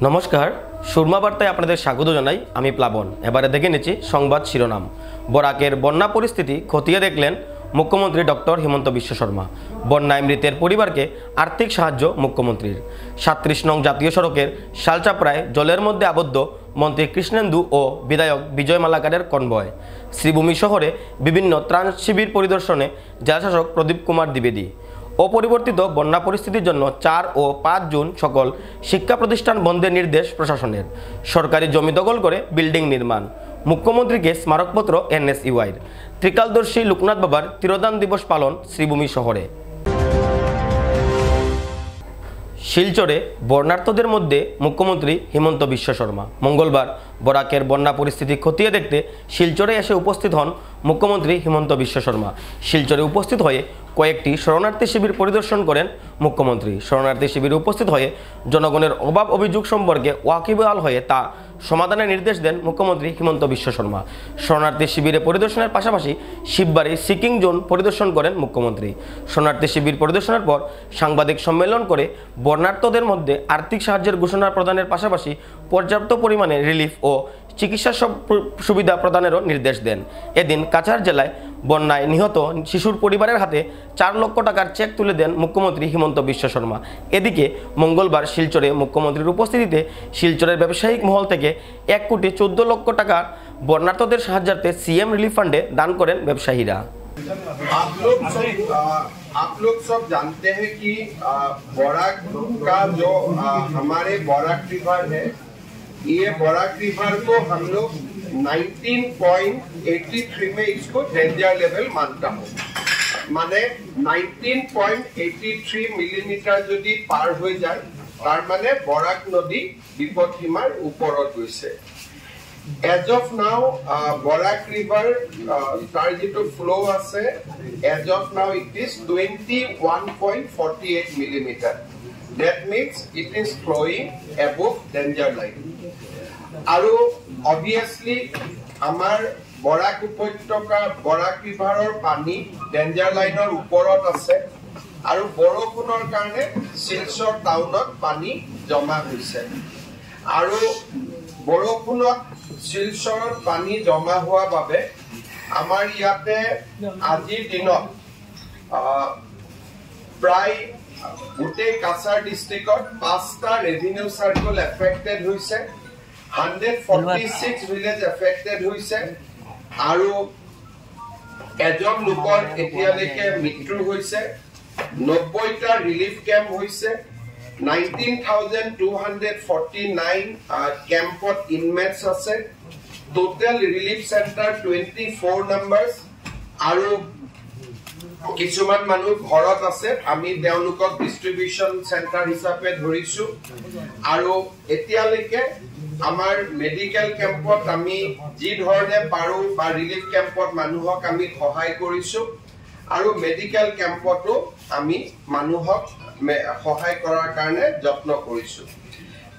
নমস্কার, সুরমা বার্তায় আপনাদের স্বাগত জানাই। আমি প্লাবন। এবারে দেখে নিচ্ছি সংবাদ শিরোনাম। বরাকের বন্যা পরিস্থিতি খতিয়ে দেখলেন মুখ্যমন্ত্রী ডক্টর হিমন্ত বিশ্ব শর্মা। বন্যায় মৃতের পরিবারকে আর্থিক সাহায্য মুখ্যমন্ত্রীর। ৩৭ নং জাতীয় সড়কের শালচাপড়ায় জলের মধ্যে আবদ্ধ মন্ত্রী কৃষ্ণেন্দু ও বিধায়ক বিজয় মালাকারের কনভয়। শ্রীভূমি শহরে বিভিন্ন ত্রাণ শিবির পরিদর্শনে জেলাশাসক প্রদীপ কুমার দ্বিবেদী। অপরিবর্তিত বন্যা পরিস্থিতির জন্য ৪ ও ৫ জুন সকল শিক্ষা প্রতিষ্ঠান বন্ধের নির্দেশ প্রশাসনের। সরকারি জমি দখল করে বিল্ডিং নির্মাণ। মুখ্যমন্ত্রীকে স্মারকপত্র NSUIর। ত্রিকালদর্শী লোকনাথ বাবার তিরোধান দিবস পালন শ্রীভূমি শহরে। শিলচরে বন্যার্তদের মধ্যে মুখ্যমন্ত্রী হিমন্ত বিশ্ব শর্মা। মঙ্গলবার বরাকের বন্যা পরিস্থিতি খতিয়ে দেখতে শিলচরে এসে উপস্থিত হন মুখ্যমন্ত্রী হিমন্ত বিশ্ব শর্মা। শিলচরে উপস্থিত হয়ে কয়েকটি শরণার্থী শিবির পরিদর্শন করেন মুখ্যমন্ত্রী। শরণার্থী শিবিরে উপস্থিত হয়ে জনগণের অভাব অভিযোগ সম্পর্কে ওয়াকিবহাল হয়ে তা সমাধানের নির্দেশ দেন মুখ্যমন্ত্রী হিমন্ত বিশ্ব শর্মা। শরণার্থী শিবিরে পরিদর্শনের পাশাপাশি শিববাড়ি সিকিং জোন পরিদর্শন করেন মুখ্যমন্ত্রী। শরণার্থী শিবির পরিদর্শনের পর সাংবাদিক সম্মেলন করে বন্যার্তদের মধ্যে আর্থিক সাহায্যের ঘোষণা প্রদানের পাশাপাশি পর্যাপ্ত পরিমাণে রিলিফ ও চিকিৎসা সুবিধা প্রদানেরও নির্দেশ দেন। এদিন কাছাড় জেলায় বন্যায় নিহত শিশুর পরিবারের হাতে ৪ লক্ষ টাকার চেক তুলে দেন মুখ্যমন্ত্রী হিমন্ত বিশ্ব শর্মা। এদিকে মঙ্গলবার শিলচরে মুখ্যমন্ত্রীর উপস্থিতিতে শিলচরের ব্যবসায়িক মহল থেকে ১,১৪,০০,০০০ টাকা বন্যার্তদের সাহায্যার্থে CM রিলিফ ফান্ডে দান করেন ব্যবসায়ীরা। आप लोग सब जानते हैं कि बराक का जो हमारे बराक रिवर है, ये बराक रिवर को हम लोग 19.83 में इसको डेंजर लेवल मानता हूँ। माने 19.83 मिलीमीटर यदि पार हो जाए तार माने बराक नदी विपदसीमार ऊपरत गइছে। As of now, Borak River, tar jito flow ase, as of now it is 21.48 millimeter. That means it is flowing above danger line. Aru obviously, amar Borak upotaka Borak River or pani danger line or uporot ase. Aru borokunor karone Silchar townot pani joma hoise. Aru borokunot শিলচৰত পানী জমা হোৱা বাবে আমাৰ ইয়াতে আজিৰ দিনত প্ৰায় গোটেই কাছাৰ ডিষ্ট্ৰিক্টত 5টা ৰেভিনিউ সাৰ্কেল এফেক্টেড হৈছে, 146 ভিলেজ এফেক্টেড হৈছে আৰু এজন লোকৰ এতিয়ালৈকে মৃত্যু হৈছে, 90টা ৰিলিফ কেম্প হৈছে, 19,249 campot inmates আছে, total relief center 24 numbers আৰু কিছুমান মানুহ ঘৰত আছে, আমি তেওঁলোকক ডিস্ট্ৰিবিউশন সেন্টাৰ হিচাপে ধৰিছো আৰু এতিয়ালৈকে আমাৰ মেডিকেল কেম্পত আমি যি ধৰণে পাৰো বা ৰিলিফ কেম্পত মানুহক আমি সহায় কৰিছো আৰু মেডিকেল কেম্পতো আমি মানুহক সহায় কৰাৰ কাৰণে যত্ন কৰিছো।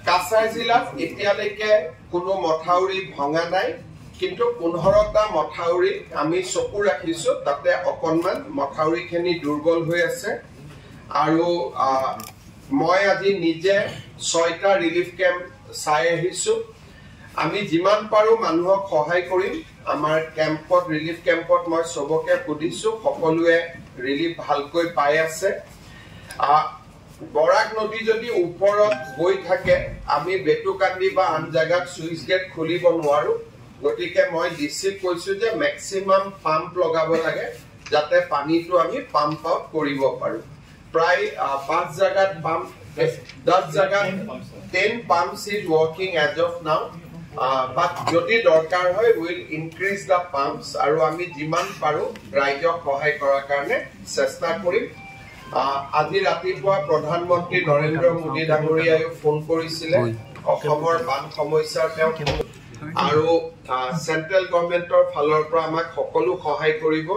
কাছাৰ জিলাত এতিয়ালৈকে কোনো মথাউৰি ভঙা নাই, কিন্তু 15টা মথাউৰি আমি চকু ৰাখিছো, তাতে অকনমান মথাউৰিখিনি দুৰ্বল হৈ আছে আৰু মই আজি নিজে 6টা ৰিলিফ কেম্প চাই আহিছো। আমি যিমান পাৰো মানুহক সহায় কৰিম। আমাৰ কেম্পত ৰিলিফ কেম্পত মই সবকে সুধিছো, সকলোৱে ৰিলিফ ভালকৈ পাই আছে। বৰাক নদী যদি ওপৰত বৈ থাকে আমি বেটুকান্দি বা আন জায়গাত সুইচ গেট খুলিব নোৱাৰো, গতিকে মই ডিসিক কৈছো যে ম্যাক্সিমাম পাম্প লগাব লাগে যাতে পানীটো আমি পাম্প আউট কৰিব পাৰো। প্ৰায় 5 জায়গাত পাম্প, 10 জায়গাত 10 pumps is working as of now, but যদি দৰকাৰ হয় will increase the pumps আৰু আমি যিমান পাৰো ৰাইজক সহায় কৰাৰ কাৰণে চেষ্টা কৰিম। আজি ৰাতিপুৱা প্ৰধানমন্ত্ৰী নৰেন্দ্ৰ মোদী ডাঙৰীয়াই ফোন কৰিছিলে অসমৰ বান সমস্যাৰ তেওঁ আৰু সেন্ট্ৰেল গভৰ্ণমেন্টৰ ফালৰ পৰা আমাক সকলো সহায় কৰিব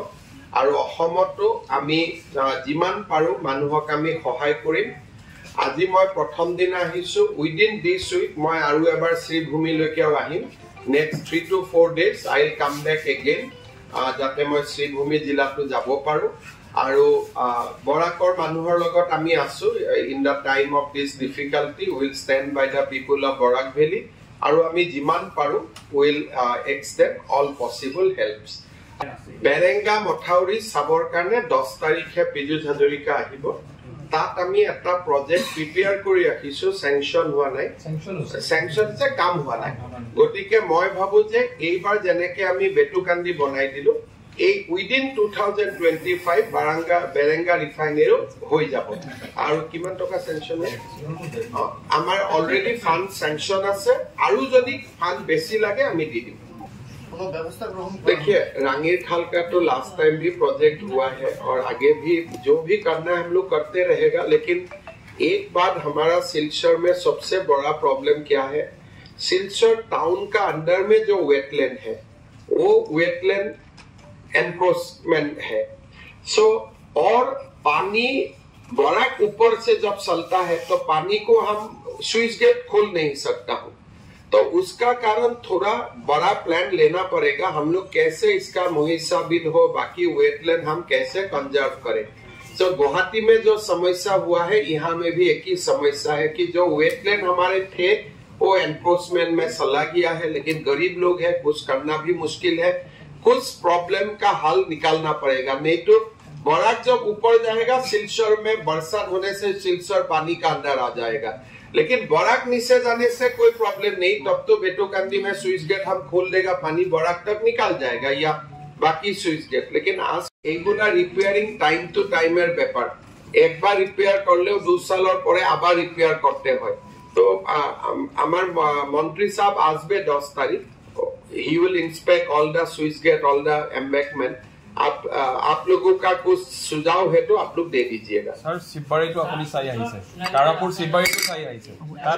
আৰু অসমতো আমি যিমান পাৰো মানুহক আমি সহায় কৰিম। আজি মই প্ৰথম দিন আহিছো, উইদিন দিস উইক মই আৰু এবাৰ শ্ৰীভূমিলৈকে আহিম। Next 3 to 4 days I will come back again যাতে মই শ্ৰীভূমি জিলাটো যাব পাৰো আৰু বৰাকৰ মানুহৰ লগত আমি আছো in the time of this difficulty will stand by the people of Barak valley আৰু আমি যিমান পাৰো will extend all possible helps বেৰেংগা মথাউৰি চাবৰ কাৰণে 10 তাৰিখে পীযুষ হাজৰিকা আহিব তাত আমি এটা প্ৰজেক্ট প্ৰিপেয়াৰ কৰি ৰাখিছো চেংচন হোৱা নাই চেংচন যে কাম হোৱা নাই গতিকে মই ভাবো যে এইবাৰ যেনেকে আমি বেটুকান্দি বনাই দিলো এই উইদিন 2025 বেৰেংগা ৰিফাইনেৰী হৈ যাব আৰু কিমান টকা চেংচন আমাৰ অলৰেডি ফান্ড চেংচন আছে আৰু যদি ফান্ড বেছি লাগে আমি দি দিম देखिए रांगीर खाल का तो लास्ट टाइम भी प्रोजेक्ट हुआ है और आगे भी जो भी करना है हम लोग करते रहेगा लेकिन एक बात हमारा सिलचर में सबसे बड़ा प्रॉब्लम क्या है सिलचर टाउन का अंदर में जो वेटलैंड है वो वेटलैंड एनक्रोचमेंट है सो और पानी बड़ा ऊपर से जब चलता है तो पानी को हम स्विच गेट खोल नहीं सकता हूँ तो उसका कारण थोड़ा बड़ा प्लान लेना पड़ेगा हम लोग कैसे इसका मुहिसाबिल हो बाकी वेटलैंड हम कैसे कंजर्व करें तो गुवाहाटी में जो समस्या हुआ है यहाँ में भी एक ही समस्या है कि जो वेटलैंड हमारे थे वो एनक्रोचमेंट में चला गया है लेकिन गरीब लोग है कुछ करना भी मुश्किल है कुछ प्रॉब्लम का हल निकालना पड़ेगा नहीं तो बराक जब ऊपर जाएगा सिलचर में बरसात होने से सिलचर पानी का अंदर आ जाएगा लेकिन बराक नीचे जाने से कोई प्रॉब्लम नहीं तब तो बेटोकांदी में स्विच गेट हम खोल देगा पानी बराक तक निकाल जाएगा या बाकी स्विच गेट लेकिन आज एगुला रिपेयरिंग टाइम टू टाइमेर ব্যাপার একবার রিপেয়ার করলেও 2 সালের পরে আবার রিপেয়ার করতে হয় তো আমার মন্ত্রী সাহেব আসবে 10 তারিখ he will inspect all the switch gate all the embankment आप लोगों का कुछ सुझाव है तो आप लोग दे दीजिएगा सर शिवबाड़ी तो अपनी सही आई से तारापुर शिवबाड़ी तो सही आई से तार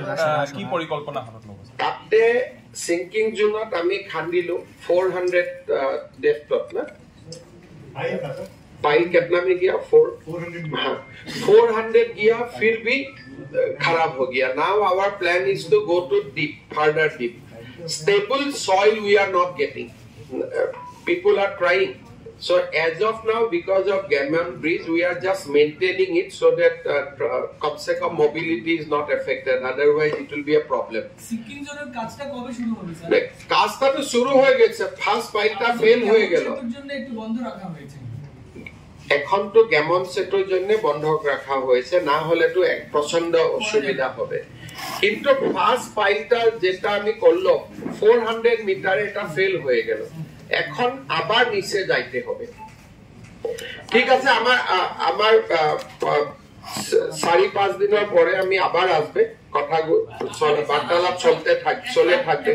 की परिकल्पना हातत लोग ताते सिंकिंग जोनत आमी खांदिलो 400 डेप्थ ना पाई कितना में गया 400 गया फिर भी खराब हो गया now our plan is to go to deep further deep stable soil we are not getting people are trying so as of now because of Gammon bridge we are just maintaining it so that kam se kam mobility is not affected otherwise it will be a problem sinking zoner কাজটা কবে শুরু হবে sir কাজটা তো শুরু হয়ে গেছে first পাইলটা fail হয়ে গেল এর জন্য একটু বন্ধ রাখা হয়েছে এখন তো গ্যামন সেটের জন্য বন্ধ রাখা হয়েছে না হলে তো এক প্রচন্ড অসুবিধা হবে কিন্তু ফার্স্ট পাইলটা যেটা আমি করলো 400 মিটার এটা ফেল হয়ে গেল এখন আবার নিচে যাইতে হবে ঠিক আছে আমার 4-5 দিনের পরে আমি আবার আসবে কথা বার্তালাপ চলে থাকবে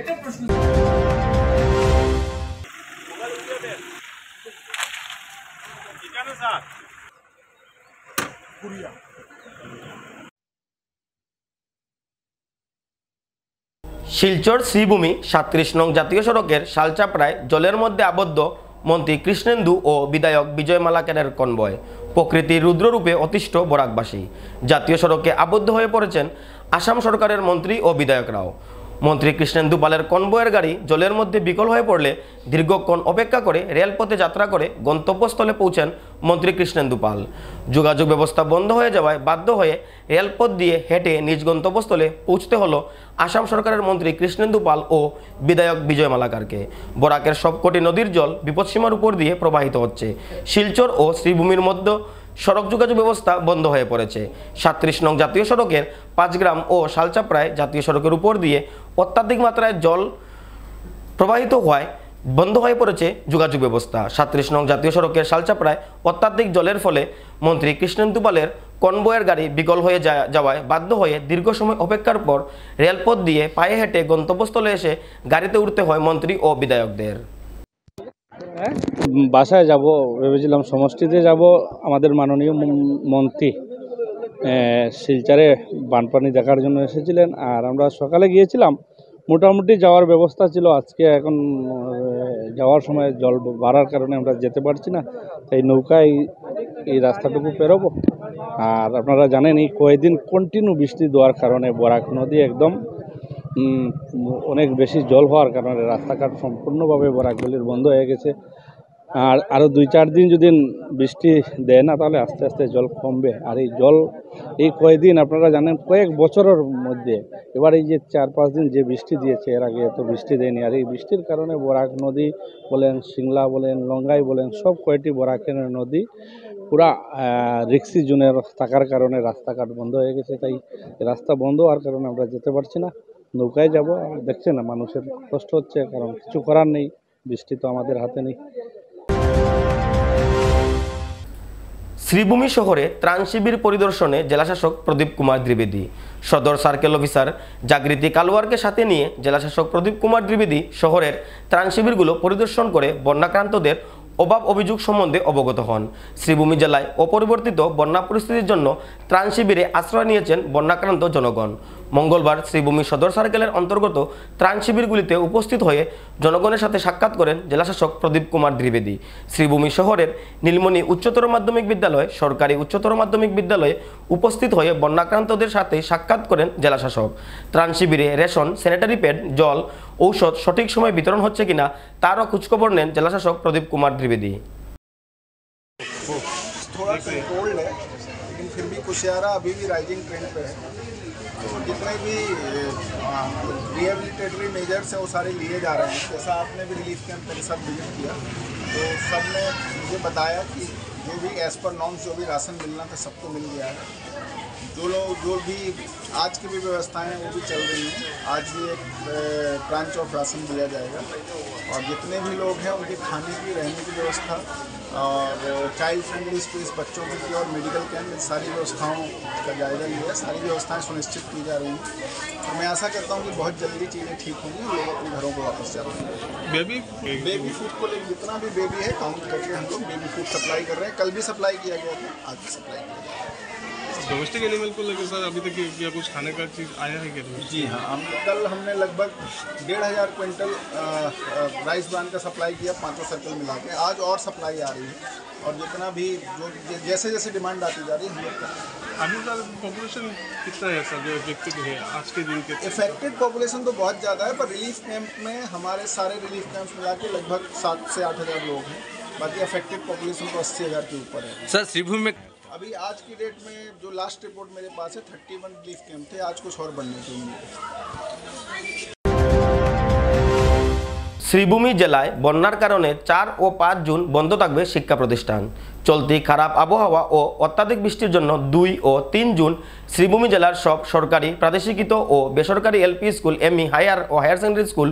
শিলচর শ্রীভূমি 37 নং জাতীয় সড়কের শালচাপড়ায় জলের মধ্যে আবদ্ধ মন্ত্রী কৃষ্ণেন্দু ও বিধায়ক বিজয় মালাকারের কনভয় প্রকৃতির রুদ্ররূপে অতিষ্ঠ বরাকবাসী জাতীয় সড়কে আবদ্ধ হয়ে পড়েছেন আসাম সরকারের মন্ত্রী ও বিধায়করাও মন্ত্রী কৃষ্ণেন্দু পালের কনভয়ের গাড়ি জলের মধ্যে বিকল হয়ে পড়লে দীর্ঘক্ষণ অপেক্ষা করে রেলপথে যাত্রা করে গন্তব্যস্থলে পৌঁছেন মন্ত্রী কৃষ্ণেন্দু পাল যোগাযোগ ব্যবস্থা বন্ধ হয়ে যাওয়ায় বাধ্য হয়ে রেলপথ দিয়ে হেঁটে নিজ গন্তব্যস্থলে পৌঁছতে হলো আসাম সরকারের মন্ত্রী কৃষ্ণেন্দু পাল ও বিধায়ক বিজয় মালাকারকে বরাকের সবকটি নদীর জল বিপদসীমার উপর দিয়ে প্রবাহিত হচ্ছে শিলচর ও শ্রীভূমির মধ্যে সড়ক যোগাযোগ ব্যবস্থা বন্ধ হয়ে পড়েছে 37 নং জাতীয় সড়কের 5 গ্রাম ও শালচাপড়ায় জাতীয় সড়কের উপর দিয়ে অত্যাধিক মাত্রায় জল প্রবাহিত হওয়ায় বন্ধ হয়ে পড়েছে যোগাযোগ ব্যবস্থা 37 নং জাতীয় সড়কের শালচাপড়ায় অত্যাধিক জলের ফলে মন্ত্রী কৃষ্ণেন্দু পালের কনভয়ের গাড়ি বিকল হয়ে যাওয়ায় বাধ্য হয়ে দীর্ঘ সময় অপেক্ষার পর রেলপথ দিয়ে পায়ে হেঁটে গন্তব্যস্থলে এসে গাড়িতে উঠতে হয় মন্ত্রী ও বিধায়কদের বাসায় যাব ভেবেছিলাম সমষ্টিতে যাব আমাদের মাননীয় মন্ত্রী শিলচরে বানপানি দেখার জন্য এসেছিলেন আর আমরা সকালে গিয়েছিলাম মোটামুটি যাওয়ার ব্যবস্থা ছিল আজকে এখন যাওয়ার সময় জল বাড়ার কারণে আমরা যেতে পারছি না তাই নৌকায় এই রাস্তাটুকু পেরোবো আর আপনারা জানেন এই কয়েকদিন কন্টিনিউ বৃষ্টি দেওয়ার কারণে বরাক নদী একদম অনেক বেশি জল হওয়ার কারণে রাস্তাঘাট সম্পূর্ণভাবে বরাকভ্যালির বন্ধ হয়ে গেছে আর আরও 2-4 দিন যদি বৃষ্টি দেয় না তাহলে আস্তে আস্তে জল কমবে। আর এই জল এই কয়েকদিন আপনারা জানেন কয়েক বছরের মধ্যে এবার এই যে 4-5 দিন যে বৃষ্টি দিয়েছে, এর আগে এত বৃষ্টি দেয়নি। আর এই বৃষ্টির কারণে বরাক নদী বলেন, সিংলা বলেন, লঙ্গাই বলেন, সব কয়টি বরাকের নদী পুরা রিক্সি জোনের থাকার কারণে রাস্তাঘাট বন্ধ হয়ে গেছে। তাই রাস্তা বন্ধ হওয়ার কারণে আমরা যেতে পারছি না, নৌকায় যাব। দেখছেন না মানুষের কষ্ট হচ্ছে, কারণ কিছু করার নেই, বৃষ্টি তো আমাদের হাতে নেই। শ্রীভূমি শহরে ত্রাণ শিবির পরিদর্শনে জেলাশাসক প্রদীপ কুমার দ্বিবেদী। সদর সার্কেল অফিসার জাগৃতি কালওয়ারকে সাথে নিয়ে জেলাশাসক প্রদীপ কুমার দ্বিবেদী শহরের ত্রাণ শিবিরগুলো পরিদর্শন করে বন্যাক্রান্তদের অভাব অভিযোগ সম্বন্ধে অবগত হন। শ্রীভূমি জেলায় অপরিবর্তিত বন্যা পরিস্থিতির জন্য ত্রাণ শিবিরে আশ্রয় নিয়েছেন বন্যাক্রান্ত জনগণ। মঙ্গলবার শ্রীভূমি সদর সার্কেলের অন্তর্গত ত্রাণ শিবিরগুলিতে উপস্থিত হয়ে জনগণের সাথে সাক্ষাৎ করেন জেলাশাসক প্রদীপ কুমার দ্বিবেদী। শ্রীভূমি শহরের নীলমণি উচ্চতর মাধ্যমিক বিদ্যালয়, সরকারি উচ্চতর মাধ্যমিক বিদ্যালয়ে উপস্থিত হয়ে বন্যাক্রান্তদের সাথে সাক্ষাৎ করেন জেলাশাসক। ত্রাণ শিবিরে রেশন, স্যানিটারি প্যাড, জল, ঔষধ সঠিক সময় বিতরণ হচ্ছে কিনা তারও খোঁজখবর নেন জেলাশাসক প্রদীপ কুমার द्विवेदी। थोड़ा कंट्रोल्ड है, लेकिन फिर भी कुशियारा अभी भी राइजिंग ट्रेंड पे है। तो जितने भी रिहेबिलिटेटरी मेजर्स हैं वो सारे लिए जा रहे हैं। जैसा आपने भी रिलीफ कैंप मेरे साथ विजिट किया तो सब ने मुझे बताया कि जो भी एज़ पर नॉर्म्स जो भी राशन मिलना था सबको मिल गया है। जो भी आज की भी व्यवस्थाएं हैं वो भी चल रही हैं। आज भी एक ट्रांच ऑफ राशन दिया जाएगा और जितने भी लोग हैं उनके खाने की, रहने की व्यवस्था और चाइल्ड फ्रेंडली स्पेस बच्चों की और मेडिकल कैंप, इन सारी व्यवस्थाओं का जायजा लिया। सारी व्यवस्थाएं सुनिश्चित की जा रही हैं और मैं आशा करता हूं कि बहुत जल्दी चीज़ें ठीक होंगी और लोग अपने घरों को वापस जा पाएंगे। बेबी फूड को लेकर जितना भी बेबी है काउंट करके हम लोग बेबी फूड सप्लाई कर रहे हैं। कल भी सप्लाई किया गया था, आज भी सप्लाई किया गया है। डोमेस्टिक एनिमल को लेकर सर अभी तक क्या कुछ खाने का चीज़ आया है क्या? जी हाँ, कल हमने लगभग 1,500 क्विंटल राइस ब्रांड का सप्लाई किया, 5 सर्कल मिला के। आज और सप्लाई आ रही है और जितना भी जो जैसे जैसे डिमांड आती जा रही है हम लोग कर रहे हैं। अभी सर पॉपुलेशन कितना है सर जो इफेक्टेड है आज के दिन के? इफेक्टेड पॉपुलेशन तो बहुत ज़्यादा है, पर रिलीफ कैंप में हमारे सारे रिलीफ कैंप्स मिला के लगभग 7 से 8 हज़ार लोग हैं। बाकी अफेक्टेड पॉपुलेशन तो 80,000 के ऊपर है। सर श्रीभूमि में अभी आज की डेट में जो लास्ट रिपोर्ट मेरे पास है 31 रिलीफ कैंप थे, आज कुछ और बनने चाहिए। শ্রীভূমি জেলায় বন্যার কারণে 4 ও 5 জুন বন্ধ থাকবে শিক্ষা প্রতিষ্ঠান। চলতি খারাপ আবহাওয়া ও অত্যাধিক বৃষ্টির জন্য 2 ও 3 জুন শ্রীভূমি জেলার সব সরকারি, প্রাদেশিকৃত ও বেসরকারি এলপি স্কুল, এমই, হায়ার ও হায়ার সেকেন্ডারি স্কুল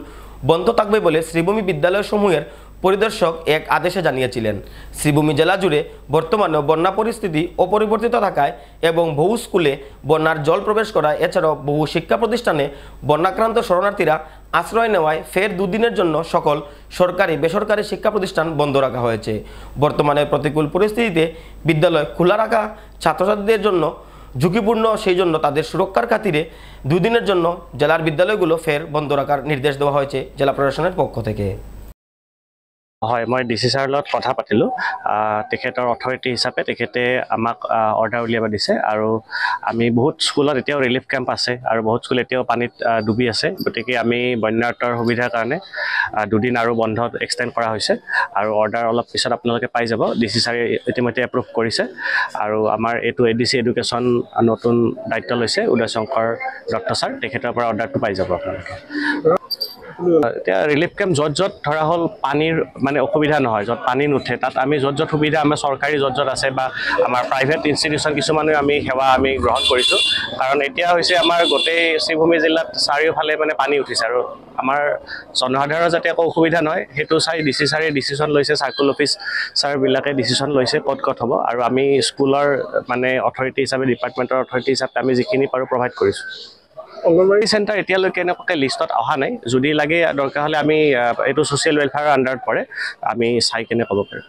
বন্ধ থাকবে বলে শ্রীভূমি বিদ্যালয়সমূহের পরিদর্শক এক আদেশে জানিয়েছিলেন। শ্রীভূমি জেলা জুড়ে বর্তমানে বন্যা পরিস্থিতি অপরিবর্তিত থাকায় এবং বহু স্কুলে বন্যার জল প্রবেশ করায়, এছাড়াও বহু শিক্ষা প্রতিষ্ঠানে বন্যাক্রান্ত শরণার্থীরা আশ্রয় নেওয়ায় ফের 2 দিনের জন্য সকল সরকারি, বেসরকারি শিক্ষা প্রতিষ্ঠান বন্ধ রাখা হয়েছে। বর্তমানে প্রতিকূল পরিস্থিতিতে বিদ্যালয় খোলা রাখা ছাত্রছাত্রীদের জন্য ঝুঁকিপূর্ণ, সেই জন্য তাদের সুরক্ষার খাতিরে 2 দিনের জন্য জেলার বিদ্যালয়গুলো ফের বন্ধ রাখার নির্দেশ দেওয়া হয়েছে জেলা প্রশাসনের পক্ষ থেকে। হয়, মই ডিচি ছাৰৰ লগত কথা পাতিলোঁ। তেখেতৰ অথৰিটি হিচাপে তেখেতে আমাক অৰ্ডাৰ উলিয়াব দিছে আৰু আমি বহুত স্কুলত এতিয়াও ৰিলিফ কেম্প আছে আৰু বহুত স্কুল এতিয়াও পানীত ডুবি আছে। গতিকে আমি বন্যাৰ্তৰ সুবিধাৰ কাৰণে 2 দিন আৰু বন্ধ এক্সটেণ্ড কৰা হৈছে আৰু অৰ্ডাৰ অলপ পিছত আপোনালোকে পাই যাব। ডিচি ছাৰে ইতিমধ্যে এপ্ৰুভ কৰিছে আৰু আমাৰ এইটো এডিচি এডুকেশ্যন নতুন দায়িত্ব লৈছে উদয় শংকৰ দত্ত ছাৰ, তেখেতৰ পৰা অৰ্ডাৰটো পাই যাব আপোনালোকে। এতিয়া ৰিলিফ কেম্প য'ত ধৰা হ'ল পানীৰ মানে অসুবিধা নহয়, য'ত পানী নুঠে তাত আমি য'ত সুবিধা, আমাৰ চৰকাৰী য'ত আছে বা আমাৰ প্ৰাইভেট ইনষ্টিটিউশ্যন কিছুমানে আমি সেৱা আমি গ্ৰহণ কৰিছোঁ। কাৰণ এতিয়া হৈছে আমাৰ গোটেই শ্ৰীভূমি জিলাত চাৰিওফালে মানে পানী উঠিছে আৰু আমাৰ জনসাধাৰণৰ যাতে একো অসুবিধা নহয় সেইটো চাই ডিচি ছাৰে ডিচিশ্যন লৈছে, চাৰ্কুল অফিচ ছাৰবিলাকে ডিচিশ্যন লৈছে ক'ত হ'ব। আৰু আমি স্কুলৰ মানে অথৰিটি হিচাপে, ডিপাৰ্টমেণ্টৰ অথৰিটি হিচাপে আমি যিখিনি পাৰোঁ প্ৰভাইড কৰিছোঁ। অংগনবাড়ী চেণ্টাৰ এতিয়ালৈকে এনেকুৱাকৈ লিষ্টত অহা নাই, যদি লাগে দৰকাৰ হ'লে আমি এইটো ছ'চিয়েল ৱেলফেয়াৰৰ আণ্ডাৰত পৰে, আমি চাই কেনে ক'ব পাৰোঁ।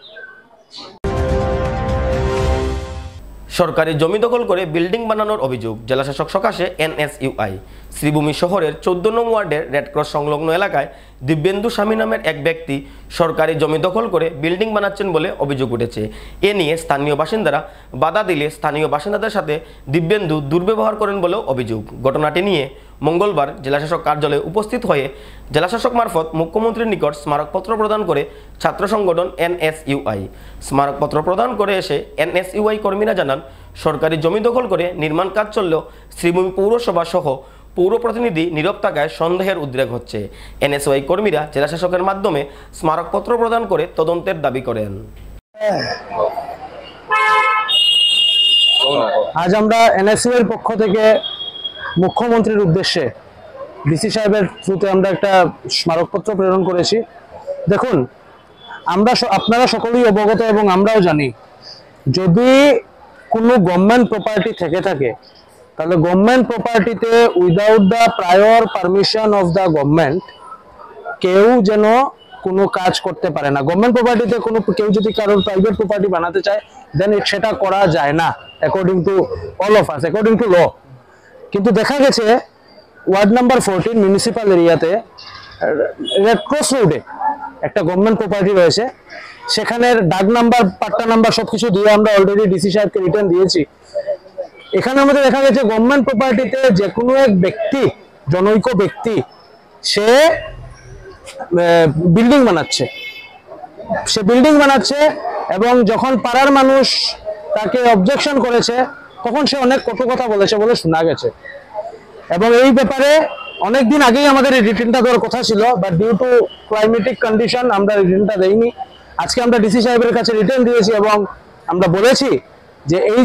সরকারি জমি দখল করে বিল্ডিং বানানোর অভিযোগ জেলাশাসক সকাশে NSUI। শ্রীভূমি শহরের 14 নং ওয়ার্ডের রেডক্রস সংলগ্ন এলাকায় দিব্যেন্দু স্বামী নামের এক ব্যক্তি সরকারি জমি দখল করে বিল্ডিং বানাচ্ছেন বলে অভিযোগ উঠেছে। এ নিয়ে স্থানীয় বাসিন্দারা বাধা দিলে স্থানীয় বাসিন্দাদের সাথে দিব্যেন্দু দুর্ব্যবহার করেন বলেও অভিযোগ। ঘটনাটি নিয়ে মঙ্গলবার জেলাশাসক কার্যালয়ে উপস্থিত হয়ে জেলাশাসক মারফত মুখ্যমন্ত্রীর নিকট স্মারকপত্র প্রদান করে ছাত্র সংগঠন NSUI। স্মারকপত্র প্রদান করে এসে NSUI কর্মীরা জানান, সরকারি জমি দখল করে নির্মাণ কাজ চললেও শ্রীভূমি পৌরসভা সহ পৌর প্রতিনিধি নীরব থাকায় সন্দেহের উদ্রেক হচ্ছে। NSUI কর্মীরা জেলাশাসকের মাধ্যমে স্মারকপত্র প্রদান করে তদন্তের দাবি করেন। আজ আমরা NSUI পক্ষ থেকে মুখ্যমন্ত্রীর উদ্দেশ্যে ডিসি সাহেবের থ্রুতে আমরা একটা স্মারকপত্র প্রেরণ করেছি। দেখুন, আপনারা সকলেই অবগত এবং আমরাও জানি, যদি কোনো গভর্নমেন্ট প্রপার্টি থেকে থাকে তাহলে গভর্নমেন্ট প্রপার্টিতে without the prior permission of the government কেউ যেন কোনো কাজ করতে পারে না। গভর্নমেন্ট প্রপার্টিতে কেউ যদি কারোর প্রাইভেট প্রপার্টি বানাতে চায় দেন সেটা করা যায় না according to all of us, according to law. কিন্তু দেখা গেছে ওয়ার্ড নাম্বার 14 মিউনিসিপ্যাল এরিয়াতে রেডক্রস রোডে একটা গভর্নমেন্ট প্রপার্টি রয়েছে, সেখানের ডাক নাম্বার, পাট্টা নাম্বার সবকিছু দিয়ে আমরা অলরেডি ডিসি সাহেবকে রিটার্ন দিয়েছি। এখানের মধ্যে দেখা গেছে গভর্নমেন্ট প্রপার্টিতে যে কোনো এক ব্যক্তি, জনৈক ব্যক্তি, সে বিল্ডিং বানাচ্ছে, এবং যখন পাড়ার মানুষ তাকে অবজেকশন করেছে তখন সে অনেক কটু কথা বলেছে বলে শোনা গেছে। এবং এই ব্যাপারে অনেকদিন আগেই আমাদের এই রিটেনটা দেওয়ার কথা ছিল, but due to climatic condition আমরা রিটেনটা দেইনি। আজকে আমরা ডিসি সাহেবের কাছে রিটেন দিয়েছি এবং আমরা বলেছি যে এই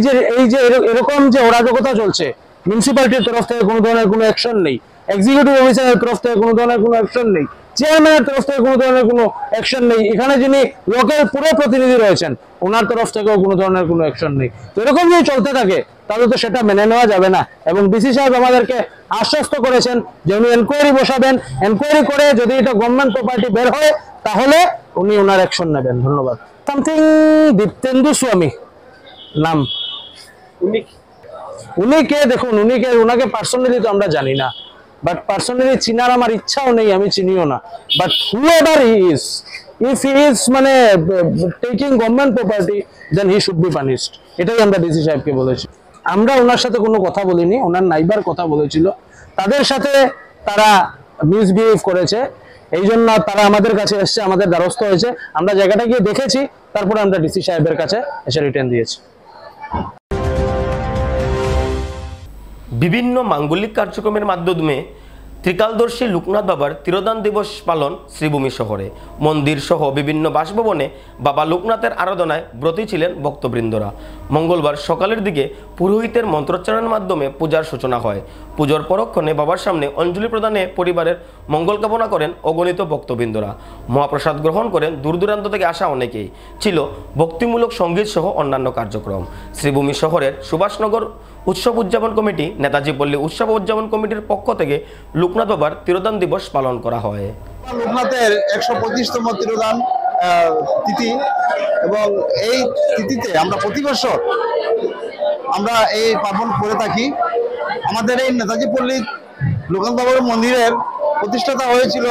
যে এরকম যে অরাজকতা চলছে, মিউনিসিপ্যালিটির তরফ থেকে কোনো ধরনের কোনো অ্যাকশন নেই, এক্সিকিউটিভ অফিসারের তরফ থেকে কোনো ধরনের কোনো অ্যাকশন নেই, চেয়ারম্যানের তরফ থেকে কোনো ধরনের কোনো অ্যাকশন নেই, এখানে যিনি লোকের পুরো প্রতিনিধি রয়েছেন ওনার তরফ থেকেও কোনো ধরনের কোনো অ্যাকশন নেই। তো এরকম যদি চলতে থাকে তাহলে তো সেটা মেনে নেওয়া যাবে না। এবং ডিসি সাহেব আমাদেরকে আশ্বস্ত করেছেন যে উনি এনকোয়ারি বসাবেন, এনকোয়ারি করে যদি এটা গভর্নমেন্ট প্রপার্টি বের হয় তাহলে উনি ওনার অ্যাকশন নেবেন। ধন্যবাদ। সামথিং দিব্যেন্দু স্বামী নাম, উনি কে দেখুন, ওনাকে পার্সোনালি তো আমরা জানি না, বাট পার্সোনালি চিনার আমার ইচ্ছাও নেই, আমি চিনিও না। But however he is, if he is মানে taking government property then he should be punished. এটাই আমরা ডিসি সাহেবকে বলেছি। আমরা ওনার সাথে কোনো কথা বলিনি, ওনার নাইবার কথা বলেছিল, তাদের সাথে তারা মিসবিহেভ করেছে, এই জন্য তারা আমাদের কাছে এসছে, আমাদের দ্বারস্থ হয়েছে। আমরা জায়গাটা গিয়ে দেখেছি, তারপরে আমরা ডিসি সাহেবের কাছে এসে রিটার্ন দিয়েছি। বিভিন্ন মাঙ্গলিক কার্যক্রমের মাধ্যমে ত্রিকালদর্শী লোকনাথ বাবার তিরোধান দিবস পালন শ্রীভূমি শহরে। মন্দির সহ বিভিন্ন বাসভবনে বাবা লোকনাথের আরাধনায় ব্রতী ছিলেন ভক্তবৃন্দরা। মঙ্গলবার সকালের দিকে পুরোহিতের মন্ত্রোচ্চারণের মাধ্যমে পূজার সূচনা হয়। পুজোর পরক্ষণে বাবার সামনে অঞ্জলি প্রদানে পরিবারের মঙ্গল কামনা করেন অগণিত ভক্তবৃন্দরা। মহাপ্রসাদ গ্রহণ করেন দূর দূরান্ত থেকে আসা অনেকেই। ছিল ভক্তিমূলক সঙ্গীত সহ অন্যান্য কার্যক্রম। শ্রীভূমি শহরের সুভাষনগর উৎসব উদযাপন কমিটি, নেতাজি পল্লী উৎসব উদযাপন কমিটির পক্ষ থেকে লোকনাথ বাবার তিরোধান দিবস পালন করা হয়। লোকনাথের 125তম তিরোধান তিথি, এবং এই তিথিতে আমরা প্রতি বছর আমরা এই পার্বণ করে থাকি। আমাদের এই নেতাজি পল্লী লোকনাথ বাবার মন্দিরের প্রতিষ্ঠাতা হয়েছিল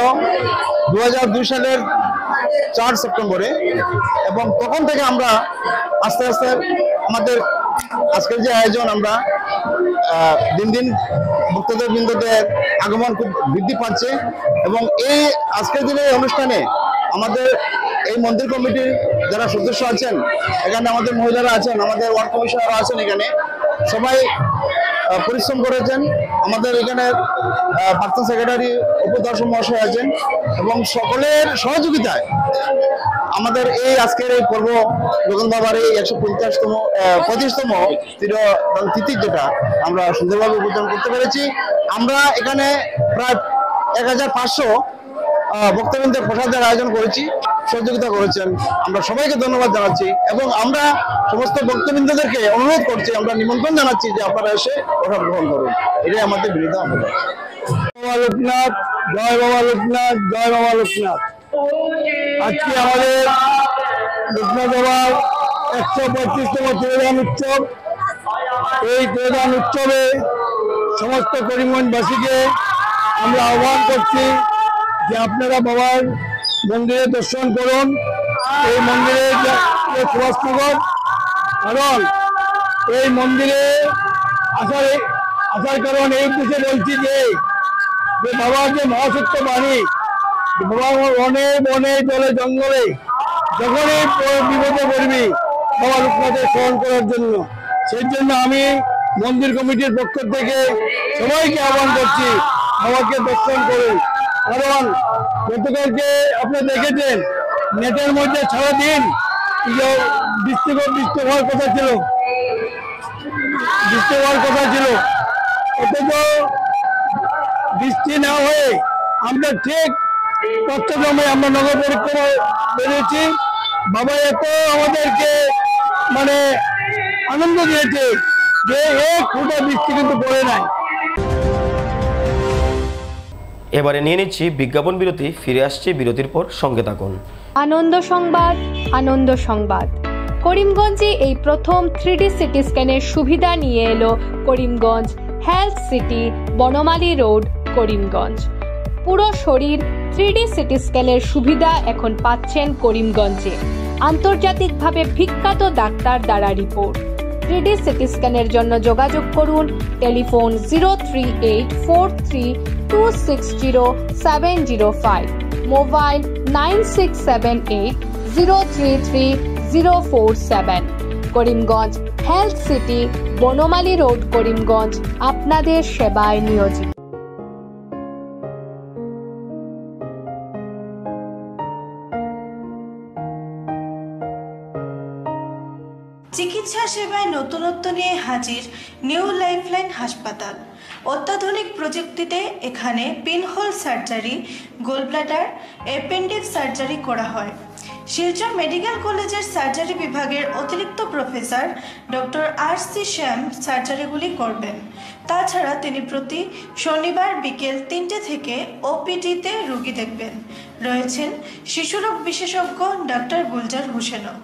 2002 সালের 4 সেপ্টেম্বরে, এবং তখন থেকে আমরা আস্তে আস্তে আমাদের আজকের যে আয়োজন, আমরা দিন দিন ভক্তদের বৃন্দদের আগমন খুব বৃদ্ধি পাচ্ছে। এবং এই আজকের দিনের অনুষ্ঠানে আমাদের এই মন্দির কমিটির যারা সদস্য আছেন, এখানে আমাদের মহিলারা আছেন, আমাদের ওয়ার্ড কমিশনাররা আছেন, এখানে সবাই পরিশ্রম করেছেন। আমাদের এখানে প্রাক্তন সেক্রেটারি উপদর্শক মহাশয় আছেন, এবং সকলের সহযোগিতায় আমাদের এই আজকের এই পর্ব লোকনাথ বাবার এই 125তম তিথি যেটা আমরা সুন্দরভাবে উদ্বোধন করতে পেরেছি। আমরা এখানে প্রায় 1500 ভক্তবৃন্দের প্রসাদের আয়োজন করেছি, সহযোগিতা করেছেন, আমরা সবাইকে ধন্যবাদ জানাচ্ছি। এবং আমরা সমস্ত ভক্তবৃন্দদেরকে অনুরোধ করছি, আমরা নিমন্ত্রণ জানাচ্ছি যে আপনারা এসে প্রসাদ গ্রহণ করুন। এটাই আমাদের বিনীত আবেদন। বাবা লোকনাথ, জয় বাবা লোকনাথ, জয় বাবা লোকনাথ। আজকে আমাদের লোকনাথ বাবার 125তম তিরোধান উৎসব। এই তিরোধান উৎসবে সমস্ত করিমগঞ্জবাসীকে আমরা আহ্বান করছি যে আপনারা বাবার মন্দিরে দর্শন করুন। এই মন্দিরে সুভাষনগর, কারণ এই মন্দিরে আসার কারণ এই উদ্দেশ্যে বলছি যে বাবার যে মহাসত্য বাণী, বাবা বনে বনে জলে জঙ্গলে যখনই বিপদে পড়বি বাবা লোকনাথের স্মরণ করার জন্য। সেই জন্য আমি মন্দির কমিটির পক্ষ থেকে সবাইকে আহ্বান করছি বাবাকে দর্শন করুন। কারণ গতকালকে আপনারা দেখেছেন নেটের মধ্যে সারাদিন বৃষ্টি হওয়ার কথা ছিল, অথচ বৃষ্টি না হয়ে আমরা ঠিক চট্টগ্রামে আমরা নগর পরিক্রমা বেরিয়েছি। বাবা এত আমাদেরকে মানে আনন্দ দিয়েছে যে এক ফোঁটা বৃষ্টি কিন্তু পড়ে নাই। এবারে নিয়ে নিচ্ছি বিজ্ঞাপন বিরতি, ফিরে আসছি বিরতির পর, সঙ্গে থাকুন। আনন্দ সংবাদ, আনন্দ সংবাদ। করিমগঞ্জে এই প্রথম 3D সিটি স্ক্যানের সুবিধা নিয়ে এলো Karimganj health city, Banamali road, Karimganj. পুরো শরীর 3D সিটি স্ক্যানের সুবিধা এখন পাচ্ছেন করিমগঞ্জে। আন্তর্জাতিকভাবে বিখ্যাত ডাক্তার দ্বারা রিপোর্ট। 3D সিটি স্ক্যানের জন্য যোগাযোগ করুন telephone 03842607005, mobile 9678033047। Karimganj health city, Banamali road, Karimganj আপনাদের সেবায় নিয়োজিত। চিকিৎসা সেবায় নতুনত্ব নিয়ে হাজির নিউ লাইফলাইন হাসপাতাল। অত্যাধুনিক প্রযুক্তিতে এখানে pinhole surgery, gallbladder, appendix surgery করা হয়। শিলচর মেডিকেল কলেজের সার্জারি বিভাগের অতিরিক্ত প্রফেসর ডক্টর RC শ্যাম সার্জারিগুলি করবেন। তাছাড়া তিনি প্রতি শনিবার বিকেল 3টে থেকে OPD-তে রোগী দেখবেন। রয়েছেন শিশুরোগ বিশেষজ্ঞ ডক্টর গুলজার হোসেনও।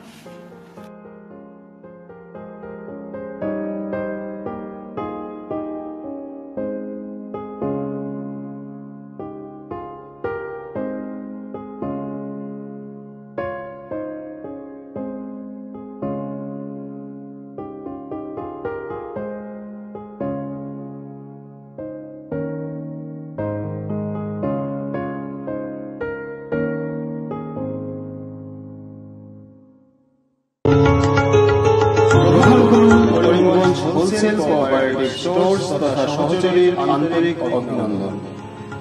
হোলসেল কোঅপারেটিভ স্টোর্স তথা সহযোগীর আন্তরিক অভিনন্দন।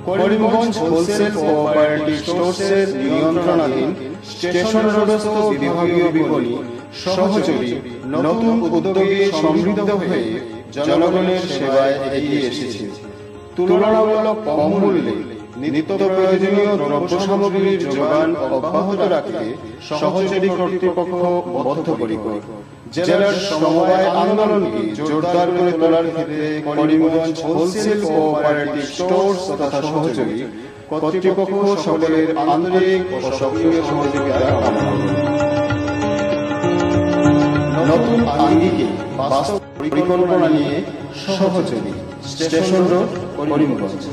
করিমগঞ্জ হোলসেল কোঅপারেটিভ স্টোর্সের নিয়ন্ত্রণাধীন স্টেশন রোডস্থ বিভাগীয় বিপণী সহযোগী নতুন উদ্যোগে সমৃদ্ধ হয়ে জনগণের সেবায় এগিয়ে এসেছে। তুলনামূলক কম মূল্যে নিত্য প্রয়োজনীয় দ্রব্য সামগ্রীর যোগান অব্যাহত রাখতে সহযোগী কর্তৃপক্ষ বদ্ধপরিকর। জেলার সমবায় আন্দোলনকে জোরদার করে তোলার ক্ষেত্রে করিমগঞ্জ হোলসেল কোঅপারেটিভ স্টোর্স তথা সহযোগী কর্তৃপক্ষ সকলের আন্তরিক ও সক্রিয় সহযোগিতা কামনা করে। নতুন আঙ্গিকে বাস্তব পরিকল্পনা নিয়ে সহযোগী স্টেশন রোড, করিমগঞ্জ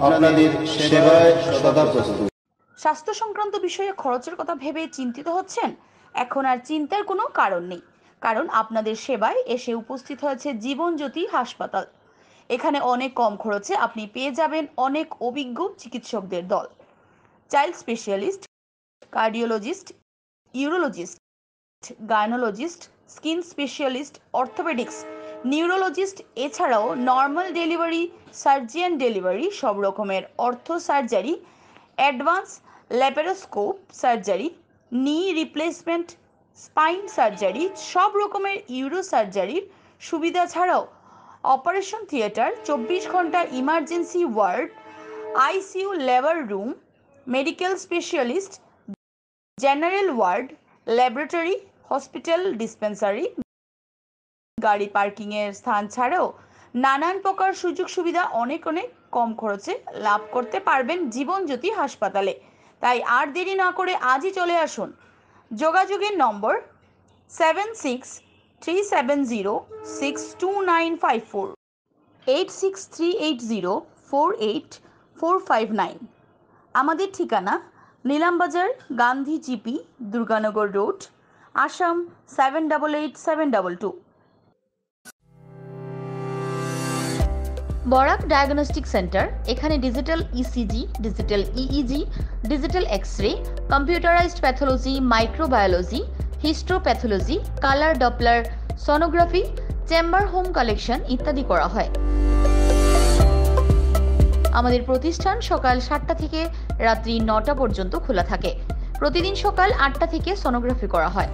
আপনাদের সেবায় সদা প্রস্তুত। স্বাস্থ্য সংক্রান্ত বিষয়ে খরচের কথা ভেবে চিন্তিত হচ্ছেন? এখন আর চিন্তার কোনো কারণ নেই, কারণ আপনাদের সেবায় এসে উপস্থিত হয়েছে জীবনজ্যোতি হাসপাতাল। এখানে অনেক কম খরচে আপনি পেয়ে যাবেন অনেক অভিজ্ঞ চিকিৎসকদের দল। Child specialist, cardiologist, urologist, gynaecologist, skin specialist, orthopaedics, neurologist, এছাড়াও নর্মাল ডেলিভারি, সার্জিয়ান ডেলিভারি, সব রকমের ortho surgery, advance laparoscope surgery, knee replacement, spine surgery, সব রকমের ইউরো সার্জারির সুবিধা ছাড়াও অপারেশন থিয়েটার, 24 ঘন্টা emergency ward, ICU labour room, medical specialist, general ward, laboratory, hospital dispensary, গাড়ি পার্কিংয়ের স্থান ছাড়াও নানান প্রকার সুযোগ সুবিধা অনেক কম খরচে লাভ করতে পারবেন জীবনজ্যোতি হাসপাতালে। তাই আর দেরি না করে আজই চলে আসুন। যোগাযোগের নম্বর 7637062954 8638048459। আমাদের ঠিকানা Nilambazar, Gandhi GP, Durganagar road, Assam 788722। Barak diagnostic centre, এখানে digital ECG, digital EEG, digital x ray, computerised pathology, microbiology, histopathology, colour doppler sonography, chamber home collection ইত্যাদি করা হয়। আমাদের প্রতিষ্ঠান সকাল 7টা থেকে রাত্রি 9টা পর্যন্ত খোলা থাকে। প্রতিদিন সকাল 8টা থেকে সোনোগ্রাফি করা হয়।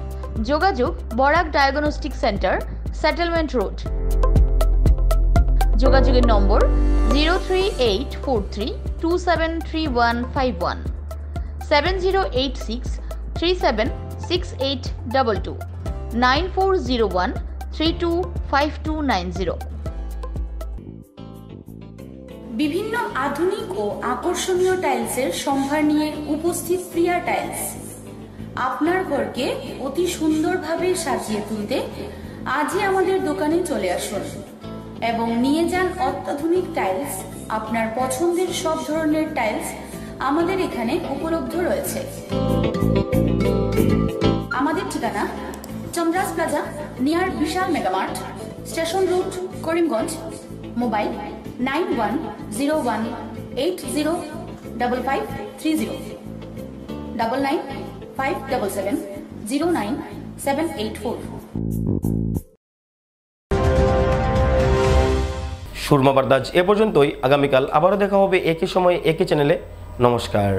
যোগাযোগ Barak diagnostic centre, settlement road. যোগাযোগের নম্বর 03843273151, 7086376822, 9401325290। বিভিন্ন আধুনিক ও আকর্ষণীয় টাইলসের সম্ভার নিয়ে উপস্থিত প্রিয়া টাইলস। আপনার ঘরকে অতি সুন্দরভাবে সাজিয়ে তুলতে আজই আমাদের দোকানে চলে আসুন এবং নিয়ে যান অত্যাধুনিক টাইলস। আপনার পছন্দের সব ধরনের টাইলস আমাদের এখানে উপলব্ধ রয়েছে। আমাদের ঠিকানা Chandra's plaza, near Vishal megamart, station road, Karimganj. Mobile 9101805530, 9957709784। Surma বার্তাজ এ পর্যন্তই। আগামীকাল আবারও দেখা হবে একই সময়ে একই চ্যানেলে। নমস্কার।